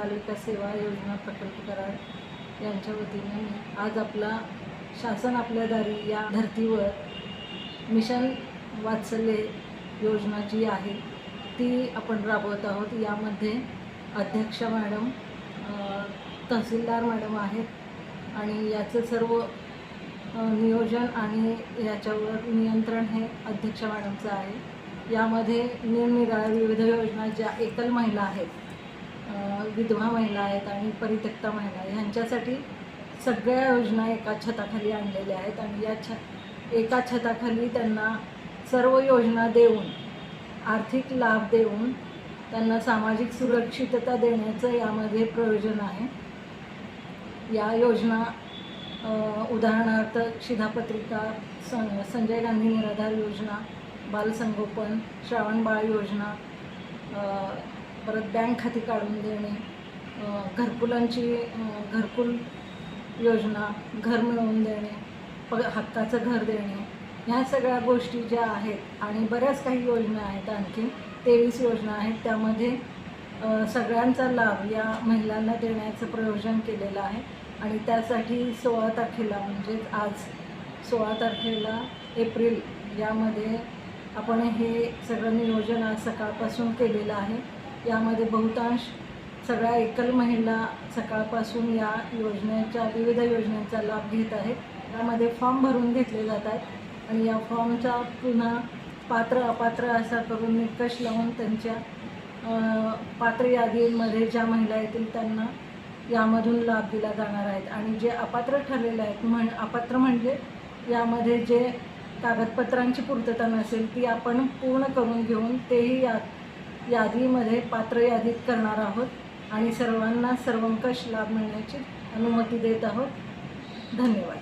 बालविकास सेवा योजना प्रकल्प कराड यांच्या वतीने आज आपला शासन आपल्या दारी या धर्तीवर मिशन वात्सल्य योजना जी आहे ती आपण राबवत आहोत। यामध्ये अध्यक्ष मॅडम, तहसीलदार मॅडम आहेत आणि याचं सर्व नियोजन आणि याच्यावर नियंत्रण हे अध्यक्ष मॅडमचं आहे। यामध्ये निरनिराळ्या विविध योजना ज्या एकल महिला आहेत, विधवा महिला आहेत आणि परित्यक्ता महिला ह्यांच्यासाठी सगळ्या योजना एका छताखाली आणलेल्या आहेत आणि या एका छताखाली त्यांना सर्व योजना देऊन, आर्थिक लाभ देऊन त्यांना सामाजिक सुरक्षितता देण्याचं यामध्ये प्रयोजन आहे। या योजना उदाहरणार्थ शिधापत्रिका, संजय गांधी निराधार योजना, बालसंगोपन, श्रावण बाळ योजना, परत बँक खाती काढून देणे, घरकुल योजना, घर मिळवून देणे, हक्काचं घर देणे, ह्या सगळ्या गोष्टी ज्या आहेत आणि बऱ्याच काही योजना आहेत, आणखी 23 योजना आहेत। त्यामध्ये सगळ्यांचा लाभ या महिलांना देण्याचं प्रयोजन केलेलं आहे आणि त्यासाठी 16 तारखेला म्हणजेच आज 16 तारखेला एप्रिल यामध्ये आपण हे सगळं नियोजन आज सकाळपासून केलेलं आहे। यामध्ये बहुतांश सगळ्या एकल महिला सकाळपासून या योजनेच्या विविध योजनांचा लाभ घेत आहेत। यामध्ये फॉर्म भरून घेतले जातात आणि या फॉर्मचा पुन्हा पात्र अपात्र असा करून निकष लावून त्यांच्या पात्र यादीमध्ये ज्या महिला येतील त्यांना यामधून लाभ दिला जाणार आहेत आणि जे अपात्र ठरलेले आहेत, अपात्र म्हणजे यामध्ये जे कागदपत्रांची पूर्तता नसेल ती आपण पूर्ण करून घेऊन तेही यादीमध्ये पात्र यादीत करणार आहोत आणि सर्वांना सर्वंकष लाभ मिळण्याची अनुमती देत आहोत। धन्यवाद।